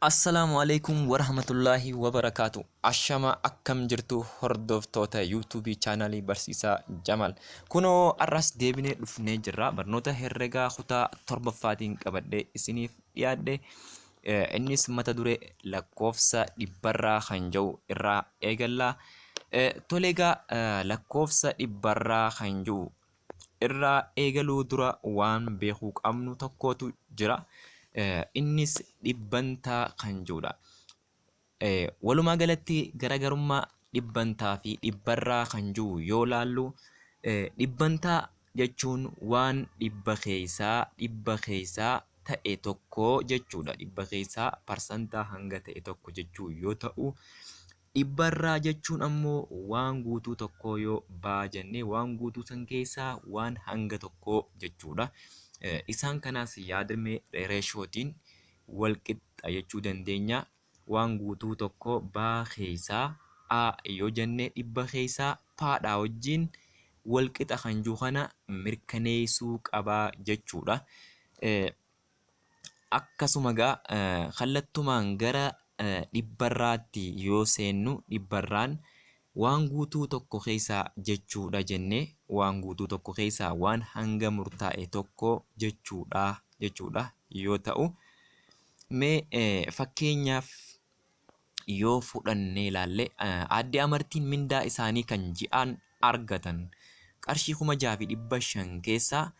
Assalaamu alaikum warahmatullahi wabarakaatu. Ashama akkam jirtu hordoftoota yuutuubii chaanalii barsiisaa Jamal. Kunoo arras deebinee dhufnee jirra. Barnoota herregaa kutaa torbaffaatiin qabadhee isiniif dhiyaadhe. Innis mata duree lakkoofsa dhibbarraa kan jedhu irraa eegalla. Toleegaa lakkoofsa dhibbarraa kan jedhu irraa eegaluu dura waan beekuu qabnu tokkotu jira. Innis dhibbantaa kan jedhudha. Walumaa galatti garaagarummaa dhibbantaa fi dhibbarraa kan jiru yoo laallu dhibbantaa jechuun waan dhibba keessaa ta'e tokko jechuudha. Dhibba keessaa parsantaa hanga ta'e tokko jechuu yoo ta'u, dhibbarraa jechuun ammoo waan guutuu tokko yoo baajannee waan guutuu san keessaa waan hanga tokko jechuudha. Isaan kanaas yaadamee reeshootiin wal qixa jechuu dandeenya. Waan guutuu tokko baa keessaa a yoo jenne dhibba keessaa paadhaa wajjin wal qixa kan jiru kana mirkaneessuu qabaa jechuudha. Akkasuma kallattumaan gara dhibbarraatti yoo seennu dhibbarraan waan guutuu tokko keessaa jechuudha jennee waan guutuu tokko keessaa waan hanga murtaa'e tokko jechuudha yoo ta'u, mee fakkeenyaaf yoo fudhannee ilaalle aadde amartiin mindaa isaanii kan ji'aan argatan qarshii 6,500 keessaa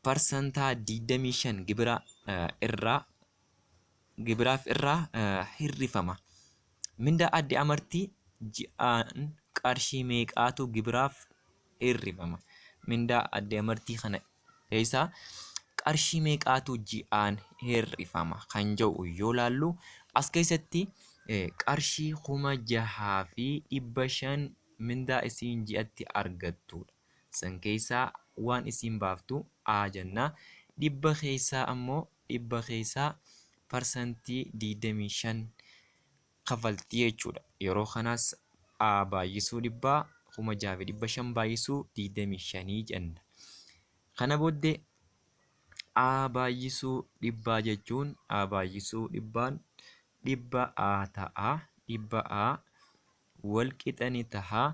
parsantaa 25 gibiraaf irraa hirrifama. Mindaa aadde amartii ji'aan qarshii meeqaatu gibiraaf hirrifama? Mindaa aadde amartii kana keessaa qarshii meeqaatu ji'aan hirrifama kan jedhu yoo laallu as keessatti qarshii 6,500 mindaa isiin ji'atti argattudha. San keessaa waan isiin baaftu A jenna. Dhibba keessaa parsantii 25 kafaltii jechuudha. Yeroo kanaas A baay'isuu dhibbaa 6,500 baay'isuu 25 jenna. Kana booddee A baay'isuu dhibbaa jechuun A baay'isuu dhibbaan dhibba A ta'a. Dhibba A wal qixa ni ta'a.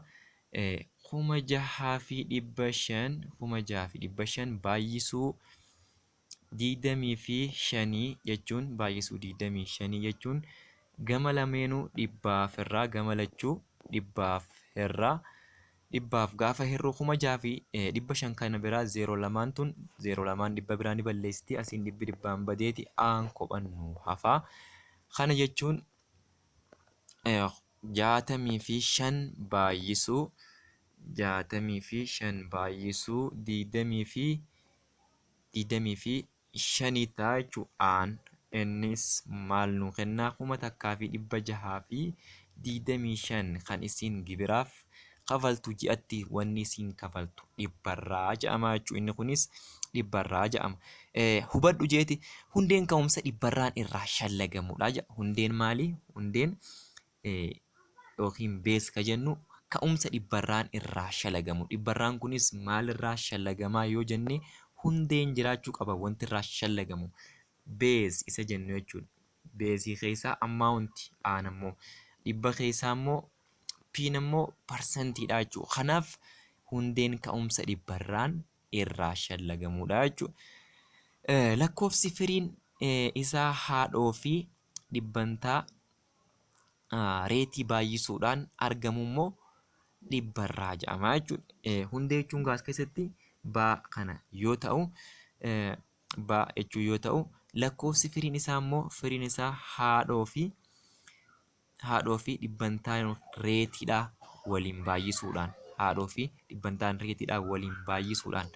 6,500 baay'isuu 25 jechuun gama lameenuu dhibbaaf irraa gama lachuu dhibbaaf gaafa hir'u 6,500 kana biraa 02 tun 02 dhibba biraa ni balleessiti. Asiin dhibbi dhibbaan badeeti aan kophannu hafaa. Kana jechuun 65 baay'isuu 25 ta'a jechuudha. Innis maal nu kennaa? 1,625 kan isiin gibiraaf kafaltu ji'atti wanni isiin kafaltu dhibbarraa jedhama jechuudha. Inni kunis dhibbarraa jedhama. Hubadhu jeeti hundeen ka'umsa dhibbarraan irraa shallagamudha jedha. Hundeen maali? Hundeen yookiin bees ka jennu ka'umsa dhibbarraan irraa shallagamu. Dhibbarraan kunis maalirraa shallagamaa yoo jenne hundeen jiraachuu qaba wanti irraa shallagamu. Bees isa jennu jechuudha. Beesii keessaa ammaawunti aan ammoo dhibba keessaa ammoo piin ammoo parsantiidha jechuudha. Kanaaf hundeen ka'umsa dhibbarraan irraa shallagamudha jechuudha. Lakkoofsi firiin isaa haadhoo fi dhibbantaa reetii baay'isuudhaan argamu immoo dhibbarraa jedhama jechuudha. Hundee jechuun gaas keessatti baa kana yoo ta'u, baa jechuu yoo ta'u, lakkoofsi firiin isaa immoo firiin isaa haadhoo fi dhibbantaa reetiidhaa waliin baay'isuudhaan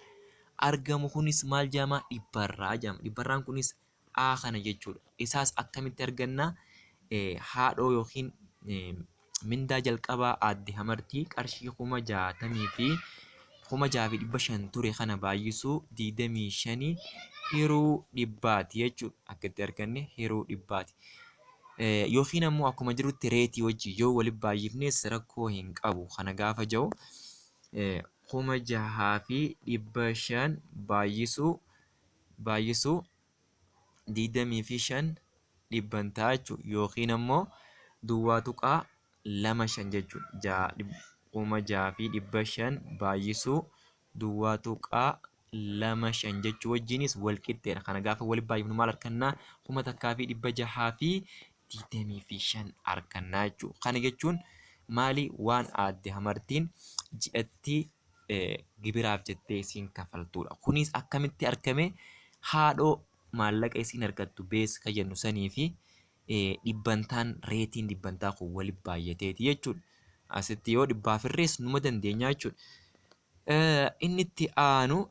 argamu kunis maal jedhama? Dhibbarraa jedhama. Dhibbarraan kunis A kana jechuudha. Isaas akkamitti arganna? Haadhoo yookiin mindaa jalqabaa aadde amartii qarshii 6,500 ture kana baay'isuu 25 hiruu dhibbaati jechuudha. Akkatti arganne hiruu dhibbaati. Yookiin ammoo akkuma jirutti reetii wajjin yoo waliin baay'ifnes rakkoo hin qabu. Kana gaafa jiru 6,500 baay'isuu 25 dhibbantaa jechuudha. Yookiin ammoo duwwaa tuqaa 25 jechuudha. 6,500 baay'isuu duwwaa tuqaa 25 jechuu wajjinis wal qixxeedha. Kana gaafa walitti baay'ifnu maal argannaa? 1,625 argannaa jechuudha. Kana jechuun maali? Waan aadde hamartiin ji'atti gibiraaf jettee isiin kafaltuudha. Kunis akkamitti argame? Haadhoo maallaqa isiin argattu bees kan jennu sanii fi dhibbantaan reetiin dhibbantaa kun walitti baay'ateeti jechuudha. Asitti yoo dhibbaaf hirreessu numa dandeenya jechuudha. Inni itti aanu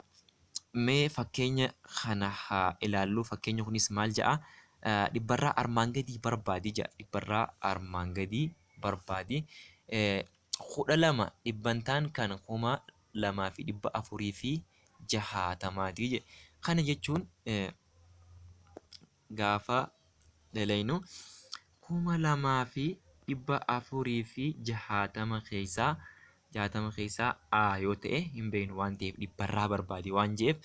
mee fakkeenya kana haa ilaallu. Fakkeenya kunis maal jedha? Dhibbarraa armaan gadii barbaadi jedha. Dhibbarraa armaan gadii barbaadi. 12 dhibbantaan kan 2,460 jedha. Kana jechuun gaafa dalaynu 2,460 keessaa A yoo ta'e hin beeknu waan ta'eef dhibbarraa barbaade waan jeef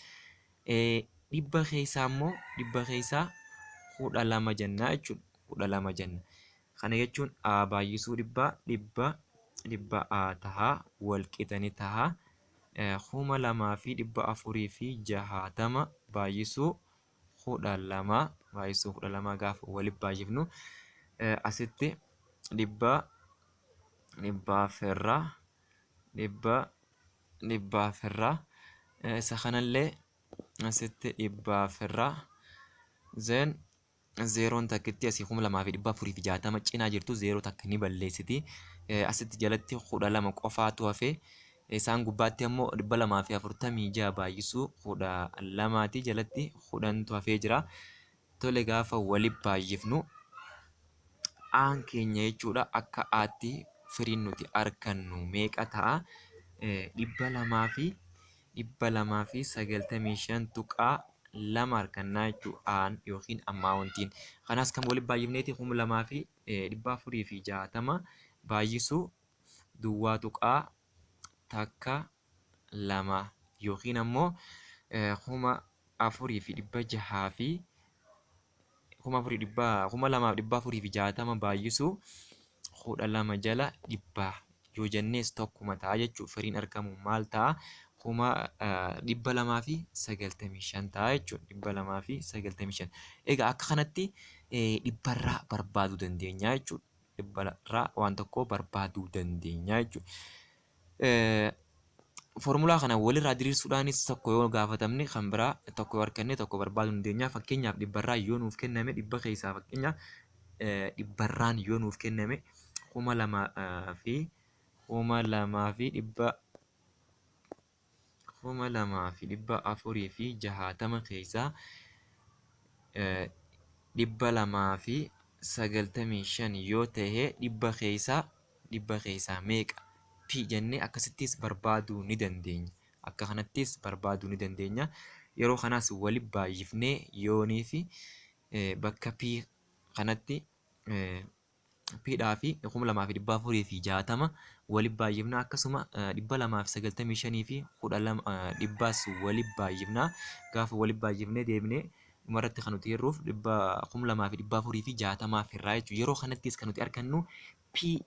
dhibba keessaa immoo 12 jennaa jechuudha. 12 jenna. Kana jechuun A baay'isuu dhibba A tahaa wal qixani tahaa 2,460 baay'isuu 12 gaafa walitti baay'ifnu asitti dhibbaaf irraa isa kanallee asitti dhibbaaf irraa zeeroon takkitti asii 2,460 cinaa jirtu zeeroo takka ni balleessiti. Asitti jalatti 12 qofaatu hafe. Isaan gubbaatti ammoo 246 baay'isuu 12ti jalatti 10tu hafee jira. Tole gaafa walitti baay'ifnu aan keenya jechuudha akka aatti firiin nuti argannu meeqa ta'a? 295 tuqaa 2 argannaa jechuudha aan yookiin ammaawwantiin. Kanaas kan walitti baay'ifneeti 2,460 baay'isuu duwwaa tuqaa takka 2 yookiin ammoo 2,460 baay'isuu 12 jala dhibbaa yoo jennees tokkuma ta'a jechuudha. Firiin argamu maal ta'a? 295 ta'a jechuudha. 295. Egaa akka kanatti dhibbarraa barbaaduu dandeenya jechuudha. Dhibbarraa waan tokko barbaaduu dandeenya jechuudha. Foormulaa kana walirraa diriirsuudhaanis tokko yoo gaafatamne kan biraa tokko yoo arganne tokko barbaaduu dandeenya. Fakkeenyaaf dhibbarraa yoo nuuf kenname dhibba keessaa fakkeenyaaf dhibbarraan yoo nuuf kenname 2,460 keessaa 295 yoo ta'e dhibba keessaa meeqa? P jennee akkasittis barbaaduu ni dandeenya. Akka kanattis barbaaduu ni dandeenya. Yeroo kanaas walitti baay'ifnee yoonii fi bakka P kanatti Pdhaa fi 2,460 walitti baay'ifna. Akkasuma 295 fi 12 walitti baay'ifna. Gaafa walitti baay'ifnee deebinee dhumarratti kan nuti hirruuf 2,460 irraa jechuudha. Yeroo kanattis kan nuti argannu P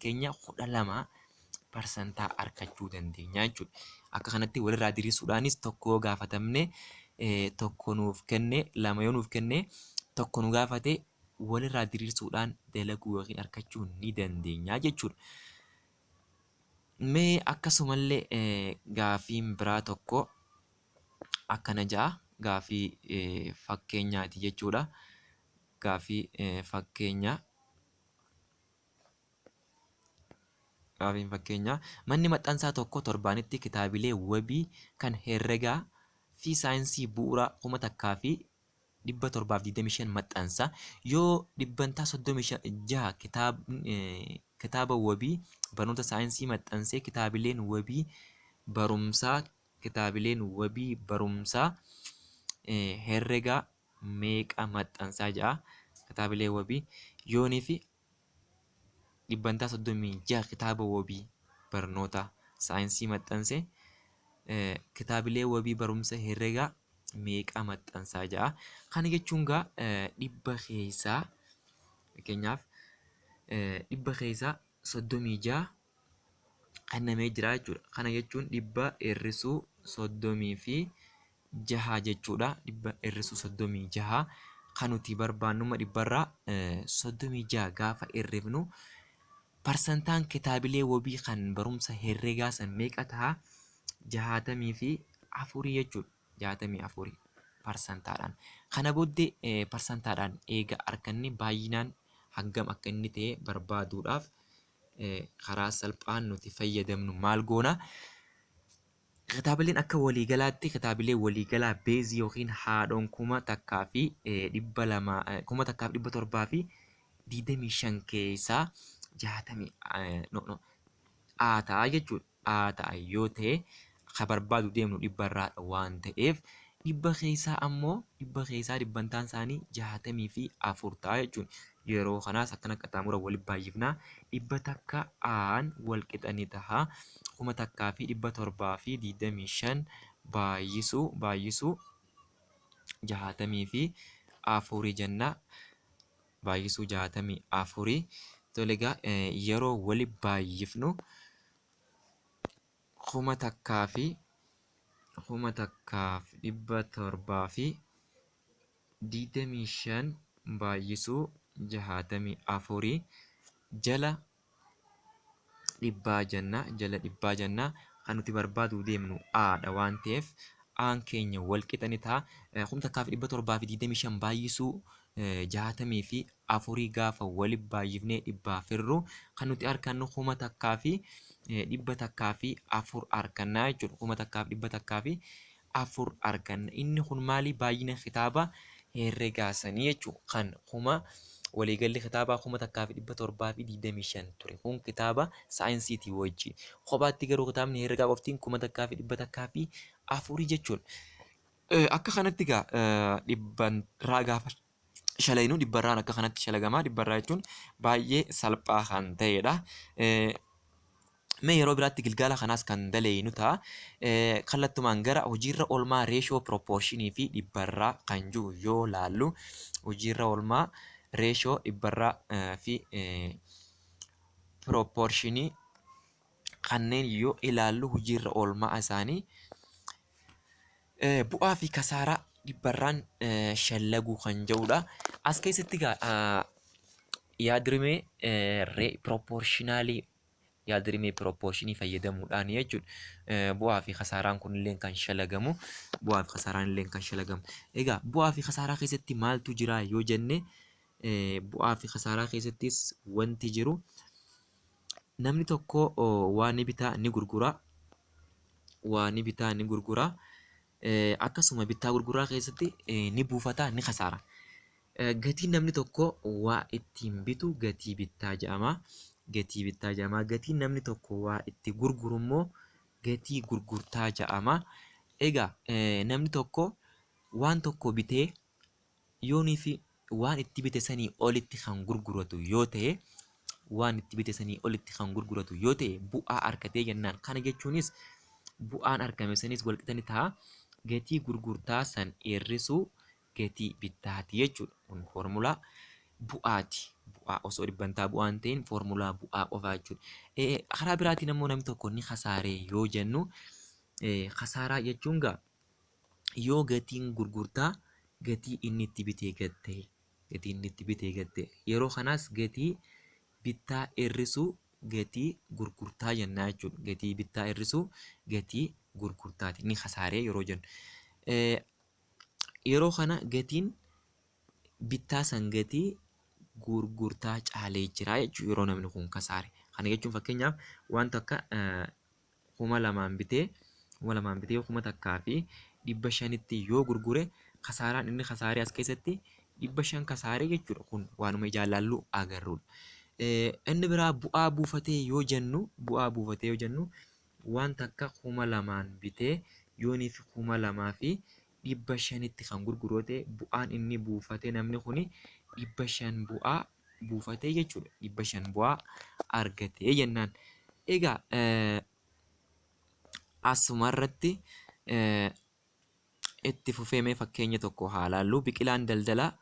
keenya 12% argachuu dandeenya jechuudha. Akka kanatti walirraa diriirsuudhaanis tokko yoo gaafatamne tokko nuuf kenne, lama yoo nuuf kenne tokko nu gaafate walirraa diriirsuudhaan dalaguu yookiin argachuu ni dandeenya jechuudha. Mee akkasumallee gaafiin biraa tokko akkana ja'a. Gaafii fakkeenyaati jechuudha. Gaafii fakkeenyaa. Gaafiin fakkeenyaa manni maxxansaa tokko torbaanitti kitaabilee wabii kan herregaa fi saayinsii bu'uuraa 1,725 maxxansa. Yoo dhibbantaa 36 kitaaba wabii barnoota saayinsii maxxansee kitaabileen wabii barumsaa herregaa meeqa maxxansaa jedha. Kitaabilee wabii yoonii fi dhibbantaa 36 kitaaba wabii barnoota saayinsii maxxanse kitaabilee wabii barumsa herregaa meeqa maxxansaa ja'a. Kana jechuun gaa dhibba keessaa fakkeenyaaf dhibba keessaa 36 kennamee jira jechuudha. Kana jechuun dhibba hir'isuu 36 jechuudha. Dhibba hir'isuu 36 kan nuti barbaannummaa dhibbarraa 36 gaafa hir'ifnu parsantaan kitaabilee wabii kan barumsa herreegaa san meeqa ta'a? 64 jechuudha. 64 parsantaadhaan. Kana booddee parsantaadhaan eega arganne baay'inaan hangam akka inni ta'e barbaaduudhaaf karaa salphaan nuti fayyadamnu maal goona? Kitaabileen akka waliigalaatti kitaabilee waliigalaa beezii yookiin haadhoon 1,725 keessaa 60 ta'a jechuudha. Ta'a yoo ta'e kan barbaadu deemnu dhibbarraadha waan ta'eef dhibba keessaa ammoo dhibbantaan isaanii 64 ta'a jechuudha. Yeroo kanaas akkana qaxxaamura walitti baay'ifnaa dhibba takka wal qixanii ta'a 1,725 baay'isuu 64 jennaa baay'isuu 64 tole egaa yeroo walitti baay'ifnu 1,725 baay'isuu 64 jala dhibbaa jennaa kan nuti barbaadu deemnu dha waan ta'eef aan keenya wal qixani ta'a. 1,725 baay'isuu 64 gaafa walitti baay'ifnee dhibbaa firru kan nuti argannu 1,104 argannaa jechuudha. 1,104 arganna. Inni kun maali? Baay'ina kitaaba herreegaasanii jechuudha. Kan waliigalli kitaabaa 1,725 ture. Kun kitaaba saayinsiitii wajjin. Kophaatti garuu kitaabni herreegaa qoftiin 1,104 jechuudha. Akka kanatti egaa dhibbarraa gaafa shalaynu dhibbarraan akka kanatti shalagamaa. Dhibbarraa jechuun baay'ee salphaa kan ta'edha. Mee yeroo biraatti gilgaala kanaas kan daleynu ta'a. Kallattumaan gara hojiirra oolmaa reeshoo pirooporshinii fi dhibbarraa kan jiru yoo laallu hojiirra oolmaa reeshoo dhibbarraa fi pirooporshinii kanneen yoo ilaallu hojiirra oolmaa isaanii bu'aa fi kasaaraa dhibbarraan shallaguu kan jedhudha. As keessatti yaadrimee pirooporshinii fayyadamuudhaan jechuudha. Bu'aa fi kasaaraan kunillee kan shalagamu. Egaa bu'aa fi kasaaraa keessatti maaltu jira yoo jenne bu'aa fi kasaaraa keessattis wanti jiru namni tokko waan ni bitaa ni gurgura. Akkasuma bittaa gurguraa keessatti ni buufata ni kasaara. Gatiin namni tokko waa ittiin bitu gatii bittaa jedhama. Gatiin namni tokko waa itti gurguru immoo gatii gurgurtaa jedhama. Egaa namni tokko waan tokko bitee yoonii fi waan itti bite sanii olitti kan gurguratu yoo ta'e bu'aa argatee jennaan. Kana jechuunis bu'aan argame sanis walqixani ta'a. Gatii gurgurtaa san hir'isuu gatii bittaati jechuudha. Kun foormulaa bu'aati. Bu'aa osoo dhibbantaa bu'aan ta'in foormulaa bu'aa qofaa jechuudha. Karaa biraatiin ammoo namni tokko ni kasaaree yoo jennu kasaaraa jechuun yoo gatiin gurgurtaa gatii inni itti bitee gad ta'e yeroo kanaas gatii bittaa hir'isuu gatii gurgurtaa jennaa jechuudha. Gatii bittaa hir'isuu gatii gurgurtaati. Ni kasaaree yeroo jennu. Yeroo kana gatiin bittaa san gatii gurgurtaa caalee jira jechuudha yeroo namni kun kasaare. Kana jechuun fakkeenyaaf wanta akka 2,000 bitee 1,100 yoo gurgure kasaaraan inni kasaaree as keessatti 500 kasaaree jechuudha. Kun waanuma ijaan laallu agarrudha. Inni biraa bu'aa buufatee yoo jennu wanta akka 2,000 bitee yoonii fi 2,500 kan gurguru ta'e bu'aan inni buufate namni kuni 500 bu'aa buufatee jechuudha. 500 bu'aa argatee jennaan. Egaa asumarratti itti fufeemee fakkeenya tokko haa laallu. Biqilaan daldalaa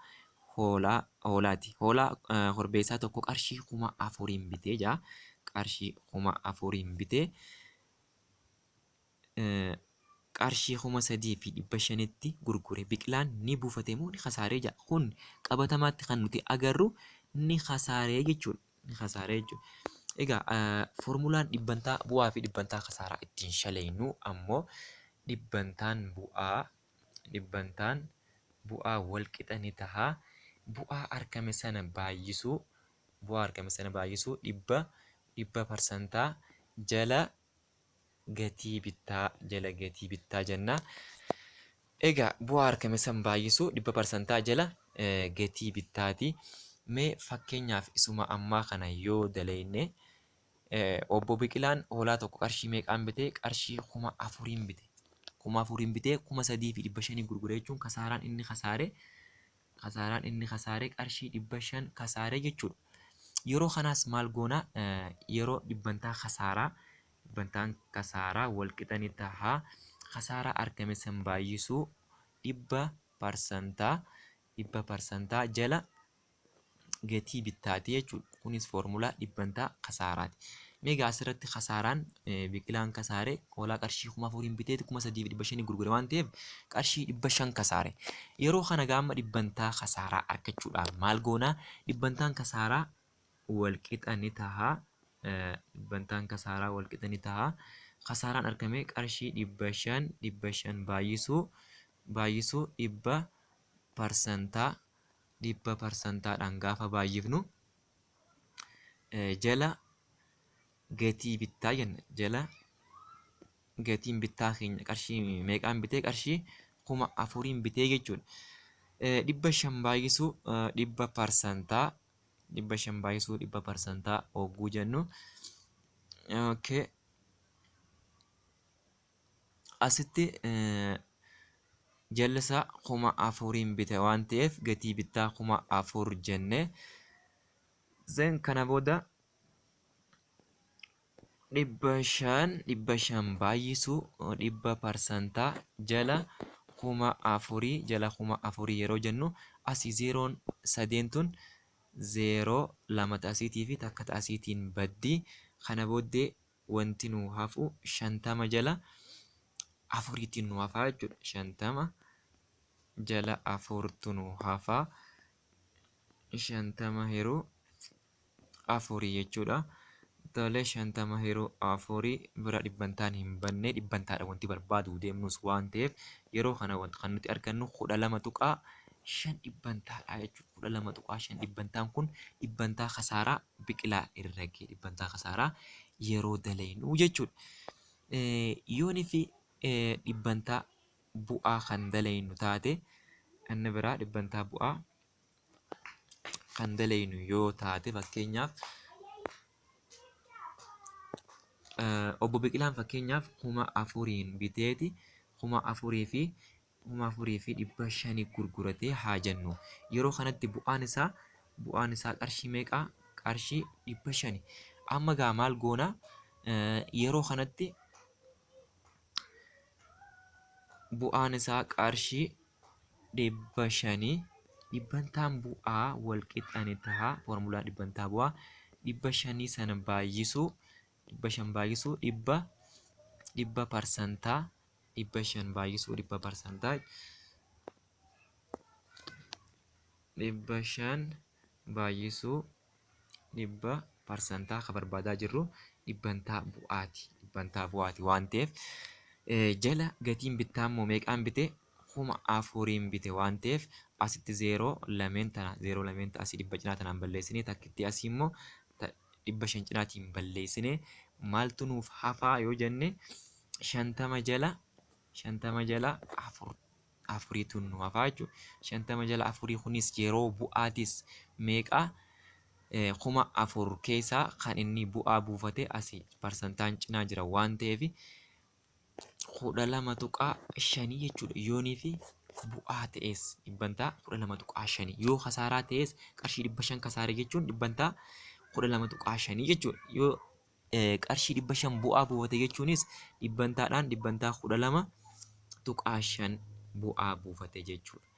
hoolaati. Hoolaa korbeessaa tokko qarshii 4,000 bitee jira. Qarshii 4,000 bitee qarshii 3,500tti gurgure. Biqilaan ni buufate moo ni kasaaree jira? Kun qabatamaatti kan nuti agarru ni kasaaree jechuudha. Ni kasaaree jechuudha. Egaa foormulaan dhibbantaa bu'aa fi dhibbantaa kasaaraa ittiin shaleeynu ammoo dhibbantaan bu'aa wal qixa ni taha. Bu'aa argame sana baay'isuu dhibba parsantaa jala gatii bittaa jenna. Egaa bu'aa argame sana baay'isuu dhibba parsantaa jala gatii bittaati. Mee fakkeenyaaf isuma ammaa kana yoo dalayne obbo Biqilaan hoolaa tokko qarshii meeqaan bitee? Qarshii 4,000 bite. 4,000 bitee 3,500 gurgure jechuun kasaaraan inni kasaare qarshii 500 kasaare jechuudha. Yeroo kanaas maal goona? Yeroo dhibbantaan kasaaraa wal qixa ni taha. Kasaaraa argame san baay'isuu dhibba parsantaa jala gatii bittaati jechuudha. Kunis foormulaa dhibbantaa kasaaraati. Meegaa asirratti kasaaraan Biqilaan kasaare hoolaa qarshii 4,000 biteeti 3,500 gurgure waan ta'eef qarshii 500 kasaare. Yeroo kana gaama dhibbantaa kasaaraa argachuudhaaf maal goonaa? Dhibbantaan kasaaraa wal qixa ni taha. Kasaaraan argame qarshii 500 baay'isuu dhibba parsantaadhaan gaafa baay'ifnu jala gatii bittaa jenna. Jala gatiin bittaa keenya qarshii meeqaan bitee? Qarshii 4,000 bitee jechuudha. 500 baay'isuu dhibba parsantaa hogguu jennu. Okay. Asitti jallisaa 4,000 bite waan ta'eef gatii bittaa 4,000 jenne. Zeen kana booda 500 baay'isuu dhibba parsantaa jala 4,000 yeroo jennu asii zeeroon sadeentun 0 asiitii fi takka asiitiin baddii. Kana booddee wanti nu hafu 50 jala 4tiin nu hafaa jechuudha. 50 jala 4tu nu hafaa. 50 hiruu 4 jechuudha. Tolee 50 hiruu 4 bira dhibbantaan hin banne dhibbantaadha wanti barbaadu deemnus waan ta'eef yeroo kana wanti kan nuti argannu 12.5 dhibbantaadha jechuudha. 12.5 dhibbantaan kun dhibbantaa kasaaraa Biqilaa irra ga'e dhibbantaa kasaaraa yeroo dalaynu jechuudha. Yoonii fi dhibbantaa bu'aa kan dalaynu taate inni biraa dhibbantaa bu'aa kan dalaynu yoo taate fakkeenyaaf obbo Biqilaan fakkeenyaaf 4,000 biteeti 4,000 fi 500 gurguratee haa jennu. Yeroo kanatti bu'aan isaa qarshii meeqaa? Qarshii 500. Amma gaa maal goona? Yeroo kanatti bu'aan isaa qarshii 500 dhibbantaan bu'aa wal qixa ni taha. Foormulaa dhibbantaa bu'aa 500 sana baay'isuu dhibba parsantaa 500 baay'isuu dhibba parsantaa 500 baay'isuu dhibba parsantaa kan barbaadaa jirru dhibbantaa bu'aati waan ta'eef jala gatiin bittaa immoo meeqaan bite? 4,000 bite waan ta'eef asitti 0 lameen asii dhibba cinaa tanaan balleessinee takkitti asii immoo 500 cinaatiin balleessinee maaltu nuuf hafaa yoo jenne 50 jala 4tu nu hafaa jechuudha. 50 jala 4 kunis yeroo bu'aatis meeqaa? 4,000 keessaa kan inni bu'aa buufate asii parsantaan cinaa jira waan ta'eef 12.5 jechuudha. Yoonii fi bu'aa ta'es dhibbantaa 12.5 yoo kasaaraa ta'es qarshii 500 kasaare jechuun dhibbantaa 12.5 jechuudha. Yoo qarshii 500 bu'aa buufate jechuunis dhibbantaadhaan dhibbantaa 12.5 bu'aa buufate jechuudha.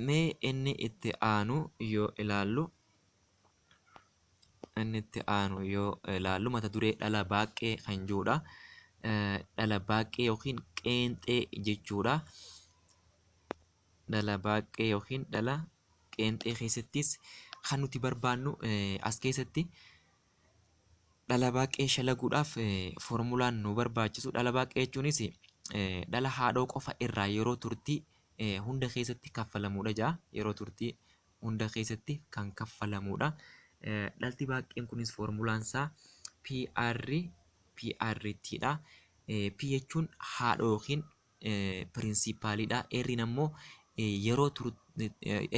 Mee inni itti aanu yoo ilaallu mata duree dhala baaqee kan jirudha. Dhala baaqee yookiin qeenxee jechuudha. Dhala baaqee yookiin dhala qeenxee keessattis kan nuti barbaannu as keessatti dhala baaqee shalaguudhaaf foormulaan nu barbaachisu. Dhala baaqee jechuunis dhala haadhoo qofa irraa yeroo turtii hunda keessatti kaffalamudha jaa. Yeroo turtii hunda keessatti kan kaffalamudha. Dhalti baaqeen kunis foormulaan isaa PRTdha. P jechuun haadhoo yookiin pirinsipaalidha. R'n ammoo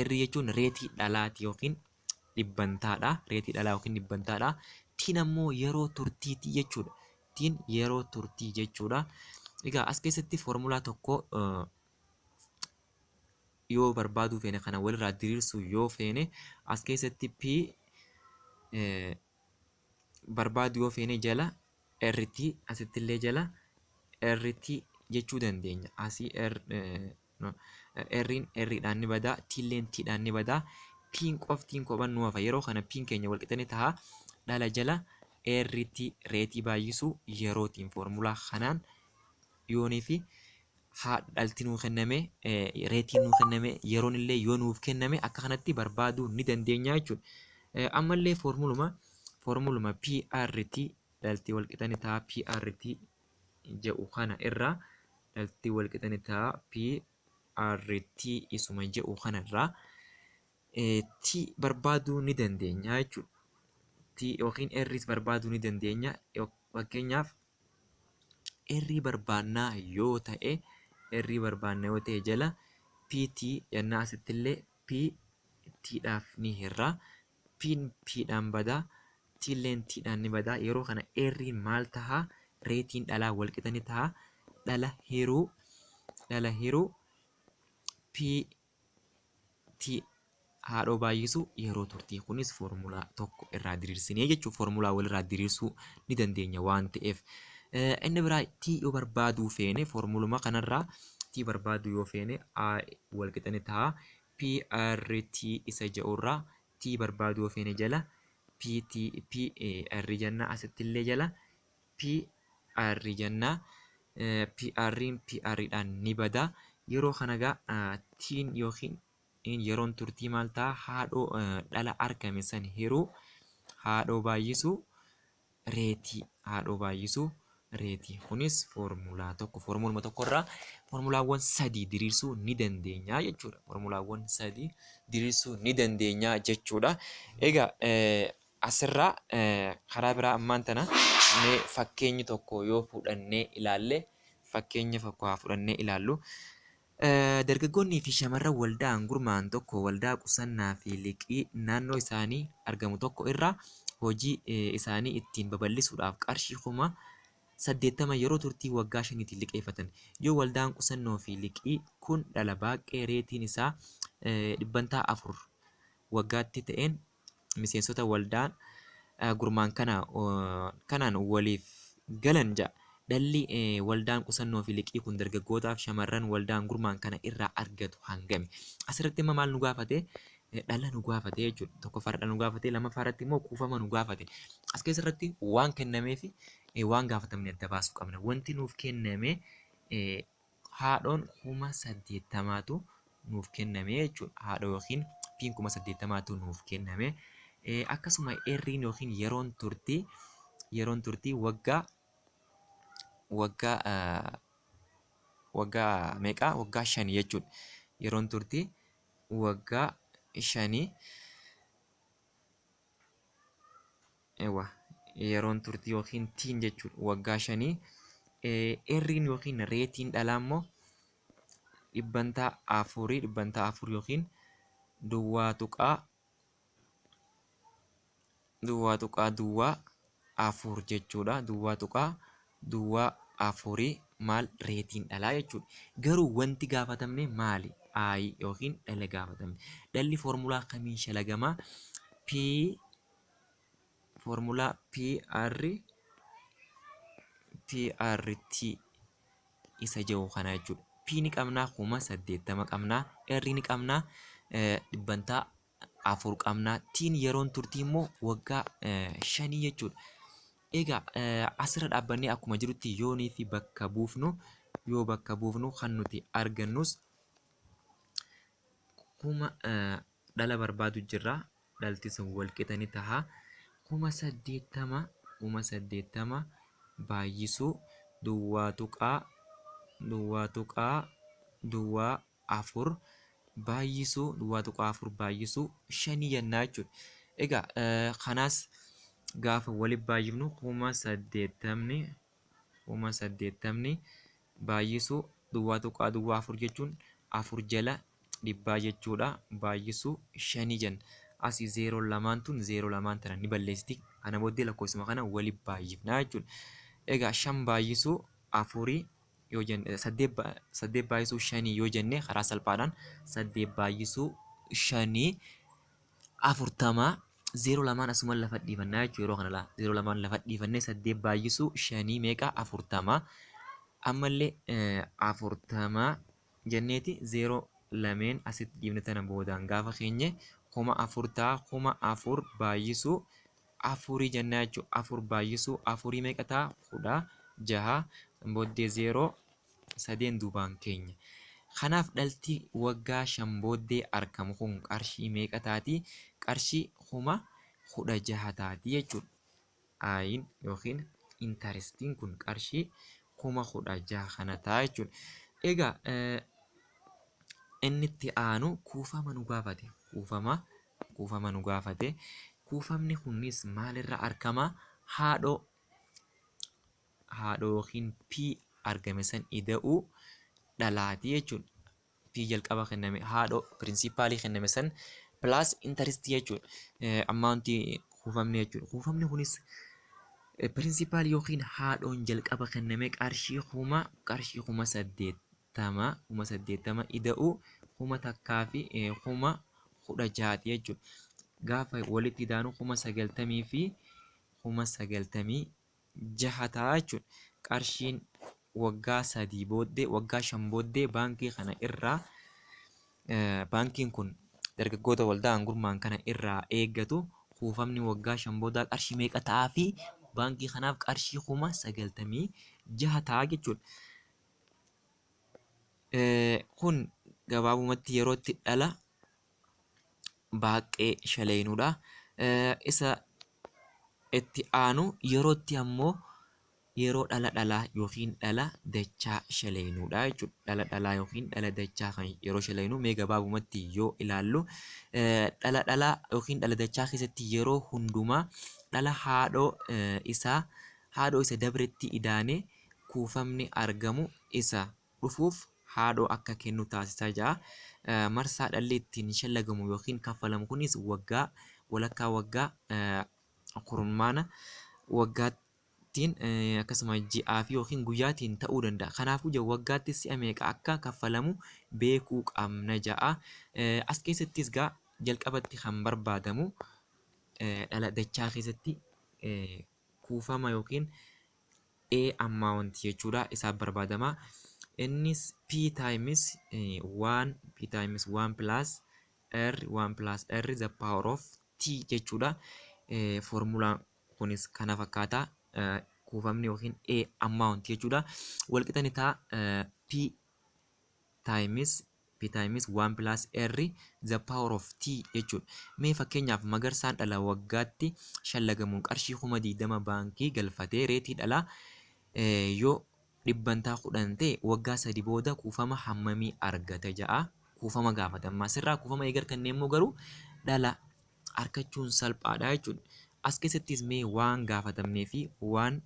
R jechuun reetii dhalaati yookiin dhibbantaadha. Reetii dhalaa yookiin dhibbantaadha. Tiin ammoo yeroo turtiiti jechuudha. Tiin yeroo turtii jechuudha. Egaa as keessatti foormulaa tokko yoo barbaaduu feene kana walirraa diriirsuu yoo feene as keessatti P barbaadu yoo feene jala RT asittillee jala RT jechuu dandeenya. Asii R'n R'dhaan ni badaa, T'illeen T'dhaan ni badaa. P'n qoftiin kophaan nu hafa. Yeroo kana P'n keenya walqixanii ta'a. Dhala jala RT reetii baay'isuu yerootiin foormulaa kanaan yoonii fi dhalti nuu kenname reetiin nuu kenname yeroon illee yoo nuuf kenname akka kanatti barbaaduu ni dandeenya jechuudha. Ammallee foormuluma PRT dhalti walqixanii ta'a PRT jedhu kana irraa dhalti walqixanii ta'a PRT isuma jedhu kana irraa T barbaaduu ni dandeenya jechuudha. T yookiin R's barbaaduu ni dandeenya. Fakkeenyaaf R barbaannaa yoo ta'e jala PT jennaa asittillee PTdhaaf ni hirra. P'n P'dhaan badaa, T'illeen T'dhaan ni badaa. Yeroo kana R'n maal tahaa? Reetiin dhalaa walqixanii tahaa. Dhala hiruu PT haadhoo baay'isuu yeroo turtii. Kunis foormulaa tokko irraa diriirsinee jechuudha. Foormulaa walirraa diriirsuu ni dandeenya waan ta'eef. Inni biraa T yoo barbaaduu feene foormuluma kanarraa T barbaaduu yoo feene walqixanii ta'a. PRT isa jedhurraa T barbaaduu yoo feene jala PR jennaa asittillee jala PR jennaa. PR'dhaan ni badaa. Yeroo kana egaa T'in yookiin yeroon turtii maal ta'a? Haadhoo dhala argame san hiruu haadhoo baay'isuu reetii. Haadhoo baay'isuu reetii. Kunis foormulaa tokko. Foormuluma tokkorraa foormulaawwan sadii diriirsuu ni dandeenya jechuudha. Foormulaawwan sadii diriirsuu ni dandeenya jechuudha. Egaa asirraa karaa biraa ammaan tana mee fakkeenyi tokko yoo fudhannee ilaalle dargaggoonnii fi shamarran waldaan gurmaa'an tokko waldaa qusannaa fi liqii naannoo isaanii argamu tokko irraa hojii isaanii ittiin babal'isuudhaaf qarshii 80,000 yeroo turtii waggaa 5tiin liqeeffatan. Yoo waldaan qusannoo fi liqii kun dhala baaqee reetiin isaa 400 waggaatti ta'een miseensota waldaan gurmaan kanaan waliif galan ja'a. Dhalli waldaan qusannoo fi liqii kun dargaggootaaf shamarran waldaan gurmaan kana irraa argatu hangami? Asirratti immoo maal nu gaafate? Dhala nu gaafate jechuudha. Tokkoffaa dhala nu gaafate, lammaffaa irratti immoo kuufama nu gaafate. As keessatti waan kennamee fi waan gaafatamne adda baasuu qabna. Wanti nuuf kenname haadhoon 80,000tu nuuf kenname jechuudha. Haadhoo yookiin P'n 80,000tu nuuf kenname. Akkasuma R'n yookiin yeroon turtii waggaa meeqa? Waggaa 5 jechuudha. Yeroon turtii waggaa 5. Yeroon turtii yookiin T'in jechuudha. Waggaa 5. R'n yookiin reetiin dhalaa immoo 400 yookiin duwwaa tuqaa 4 jechuudha. Duwwaa tuqaa 4 maal? Reetiin dhalaa jechuudha. Garuu wanti gaafatamne maali? I yookiin dhala gaafatamne. Dhalli foormulaa kamiin shalagamaa? Foormulaa PRT isa jiru kana jechuudha. P ni qabnaa 80 qabnaa, R ni qabnaa dhibbantaa 4 qabnaa, T'n yeroon turtii immoo waggaa 5 jechuudha. Egaa asirra dhaabbannee akkuma jirutti yoonii fi bakka buufnu yoo bakka buufnu kan nuti argannus kuma dhala barbaadu jirra. Dhalti sun walqixa ni taha. 80,000 baay'isuu duwwaa tuqaa 4 baay'isuu 5 jennaa jechuudha. Egaa kanaas gaafa waliif baay'ifnu 80,000 baay'isuu duwwaa tuqaa 4 jechuun 4 jala dhibbaa jechuudha. Baay'isuu 5 jenna. Asii 0 lamaan tun 0 lamaan tana ni balleessiti. Kana booddee lakkoofsuma kana waliif baay'ifnaa jechuudha. Egaa 5 baay'isuu 4 yoo jenne 8 baay'isuu 5 yoo jenne karaa salphaadhaan 8 baay'isuu 5 40 0 lamaan asuma lafa dhiifannaa jechuudha. Yeroo kana 0 lamaan lafa dhiifannee 8 baay'isuu 5 meeqa 40 ammallee 40 jenneeti 0 lameen asitti dhiifne tana boodaan gaafa keenye 4 baay'isuu 4 jennaa jechuudha. 4 baay'isuu 4 meeqa ta'a 16 booddee 0 sadeen duubaan keenya. Kanaaf dhalti waggaa 5 booddee argamu kun qarshii meeqa taati? Qarshii 16,000 taati jechuudha. Ayin yookiin intarestiin kun qarshii 16,000 kana ta'a jechuudha. Egaa inni itti aanu kuufama nu gaafate. Kuufama nu gaafate. Kuufamni kunis maalirraa argama? Haadhoo yookiin P argame san ida'uu dhalaati jechuudha. P jalqaba kenname haadhoo pirinsipaalii kenname san pilaas intarestii jechuudha. Ammaantii kuufamni jechuudha. Kuufamni kunis pirinsipaalii yookiin haadhoon jalqaba kenname qarshii 80,000 ida'uu 1,000 fi 16,000 jechuudha. Gaafa walitti idaanu 90,000 fi 96,000 ta'a jechuudha. Qarshiin waggaa 5 booddee baankii kana irraa baankiin kun dargaggoota waldaan gurmaan kana irraa eeggatu kuufamni waggaa 5 boodaa qarshii meeqa ta'aa fi baankii kanaaf qarshii 96,000 ta'a jechuudha. Kun gabaabumatti yerootti dhala baaqee shaleenuudha. Isa itti aanu yerootti ammoo yeroo dhala yookiin dhala dachaa shaleenuudha jechuudha. Dhala yookiin dhala dachaa kan yeroo shaleenu mee gabaabumatti yoo ilaallu dhala yookiin dhala dachaa keessatti yeroo hundumaa dhala haadhoo isa dabretti idaane kuufamni argamu isa dhufuuf haadhoo akka kennu taasisaa jira. Marsaa dhalli ittiin shallagamu yookiin kaffalamu kunis walakkaa waggaa kurmaana waggaattiin akkasuma ji'aa fi yookiin guyyaatiin ta'uu danda'a. Kanaafuu waggaatti si'a meeqa akka kaffalamu beekuu qabna ja'a. As keessattis jalqabatti kan barbaadamu dhala dachaa keessatti kuufama yookiin amount jechuudha isaaf barbaadama. Innis P times 1 plus R the power of T jechuudha. Formulaan kunis kana fakkaata. Kuufamni yookiin amount jechuudha. Walqixa ni ta'a P times 1 plus R the power of T jechuudha. Mee fakkeenyaaf Magarsaan dhala waggaatti shallagamuun qarshii 20,000 baankii galfatee reetii dhala yoo dhibbantaa 10 ta'e waggaa 3 booda kuufama hammamii argata ja'a. Kuufama gaafatama. Asirraa kuufama eegar kanneen immoo garuu dhala argachuun salphaadha jechuudha. As keessattis mee waan gaafatamnee fi waan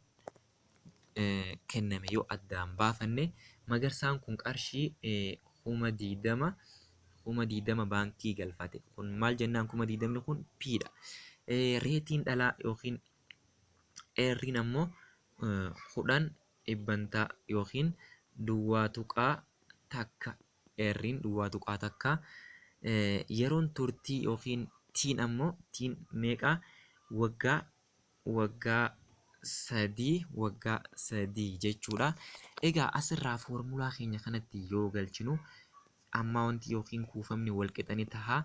kenname yoo addaan baafanne Magarsaan kun qarshii 20,000 baankii galfate. Kun maal jennaan 20,000 kun P'dha. Reetiin dhalaa yookiin R'n ammoo 10 dhibbantaa yookiin duwwaa tuqaa takka. R'n duwwaa tuqaa takka. Yeroon turtii yookiin T'in ammoo T'in meeqa waggaa sadii waggaa sadii jechuudha. Egaa asirraa foormulaa keenya kanatti yoo galchinu ammaawuntii yookiin kuufamni walqixa ni ta'a.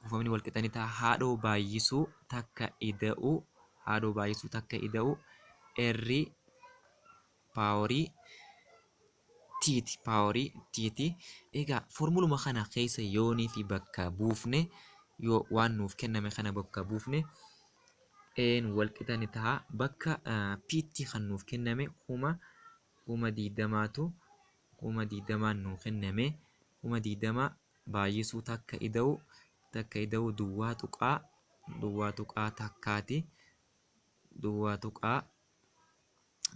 Kuufamni walqixa ni ta'a. Haadhoo baay'isuu takka ida'uu erri paaworii tiiti. Egaa foormuluma kana keessa yoonii fi bakka buufne yoo waan nuuf kenname kana bakka buufne een walqixa ni ta'a. Bakka piitti kan nuuf kenname kuma diidamaan nuuf kenname. Kuma diidama baay'isuu takka ida'uu duwwaa tuqaa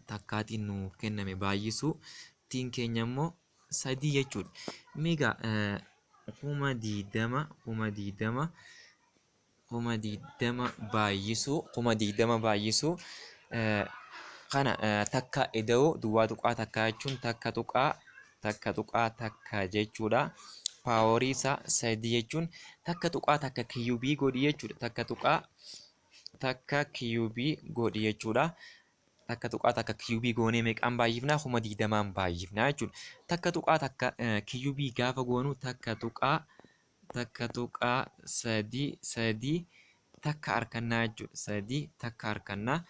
takkaatiin nuuf kenname baay'isuu. Tiin keenya immoo sadii jechuudha. Miga kuma diidama baay'isuu kana takka ida'uu duwwaa tuqaa takkaa jechuun takka tuqaa takka jechuudha. Paaworii isaa sadii jechuun takka tuqaa takka kiyubii godhi jechuudha. Takka kiyubii godhi jechuudha. Takka tuqaa takka kiyubii goonee meeqaan baay'ifnaa? Kuma diidamaan baay'ifnaa jechuudha. Takka tuqaa takka kiyubii gaafa goonu takka tuqaa sadii takka harkannaa jechuudha. Sadii takka harkannaa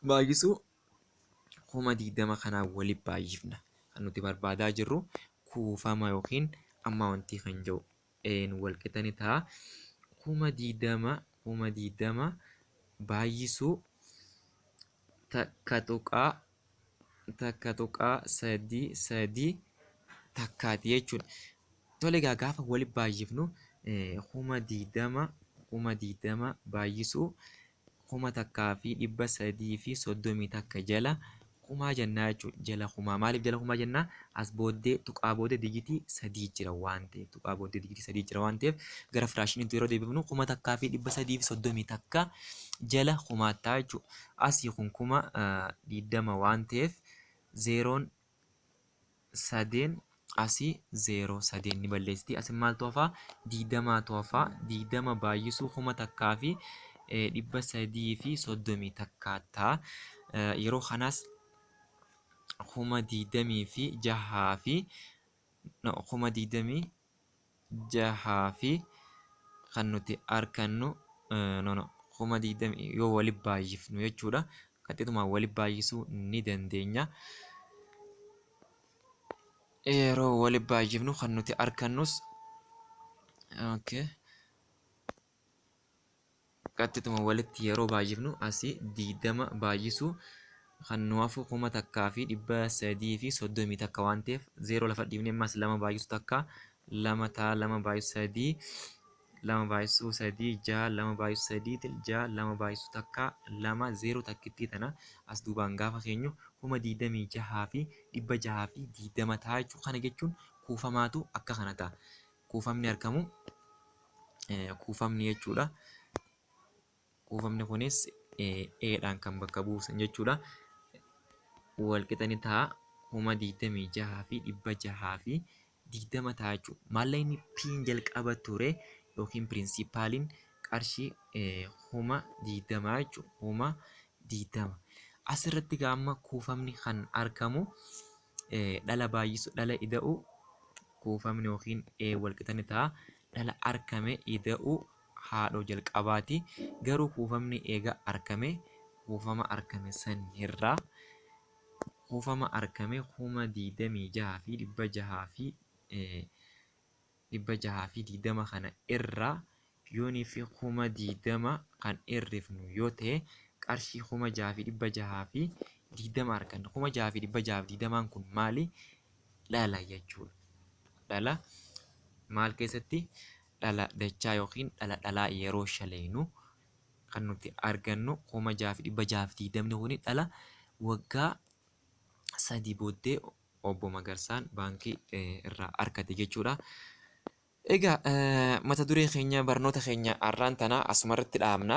baay'isuu kuma diidama kanaan waliin baay'ifna. Kan nuti barbaadaa jirru kuufama yookiin ammaawuntii kan jedhu walqixa ni ta'a. Kuma diidama baay'isuu takka tuqaa sadii takkaati jechuudha. Tole egaa gaafa waliin baay'ifnu kuma diidama baay'isuu kuma takkaa fi 330 takka jala kumaa jennaa jechuudha. Jala kumaa maaliif jala kumaa jennaa? As booddee tuqaa booddee digitii sadii jira waan ta'eef gara firaashiniitti yeroo deebifnu kuma takkaa fi 330 takka jala kumaattaa jechuudha. Asii kun kuma diidama waan ta'eef zeeroon sadeen asii zeeroo sadeen ni balleessiti. Asin maaltu hafaa? Diidamaatu hafaa. Diidama baay'isuu kuma takkaa fi 330 takkaa ta'a. Yeroo kanaas kuma diidamii fi jahaa fi kan nuti argannu kuma diidamii yoo waliin baay'ifnu jechuudha. Qaxxitumaan waliin baay'isuu ni dandeenya. Yeroo waliin baay'ifnu kan nuti argannus qaxxituma walitti yeroo baay'ifnu asii diidama baay'isuu kan nu hafu kuma takkaa fi 330 takka waan ta'eef zeeroo lafa dhiibnee ammas lama baay'isuu takka lama ta'a lama baay'isuu sadii jaha lama baay'isuu sadii jaha lama baay'isuu takka lama zeeroo takkittii tana as duubaan gaafa keenyu kuma 26 fi 620 ta'a jechuudha. Kana jechuun kuufamaatu akka kana ta'a. Kuufamni argamu kuufamni jechuudha. Kuufamni kunis eedhaan kan bakka buusan jechuudha. Walqixa ni ta'a kuma 26 fi 620 ta'a jechuudha. Maallaqni piin jalqaba ture yookiin piriinsipaaliin qarshii kuma 20 jechuudha. Kuma 20. Asirratti gaamma kuufamni kan argamu dhala baay'isuu dhala ida'uu kuufamni yookiin walqixa ni ta'a. Dhala argame ida'uu haadhoo jalqabaati. Garuu kuufamni eega argame kuufama argame san irraa kuufama argame kuma 26 fi 620 kana irraa yoonii fi kuma 20 kan hirrifnu yoo ta'e qarshii kuma 620 arganna. Kuma 620 kun maali? Dhala jechuudha. Dhala maal keessatti? Dhala dachaa yookiin dhalaa yeroo shaleenu kan nuti argannu kuma 620 kuni dhala waggaa sadii booddee obbo Magarsaan baankii irraa argate jechuudha. Egaa mata duree keenya barnoota keenya har'aan tana asumarratti dhaabna.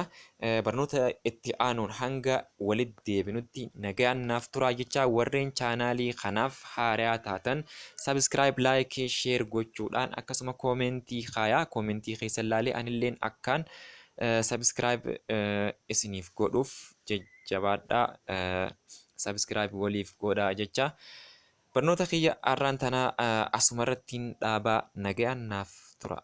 Barnoota itti aanuun hanga walitti deebinutti nagaan naaf turaa jechaa warreen chaanaalii kanaaf haaraa taatan sabiskiraayib laayikii sheer gochuudhaan akkasuma koomentii kaayaa koomentii keessa ilaalee anilleen akkaan Subscribe isiniif godhuuf jajjabaadhaa. Subscribe waliif godhaa jecha. Barnoota kiyya har'aan tanaa asumarrattiin dhaabaa nagayaan naaf tura.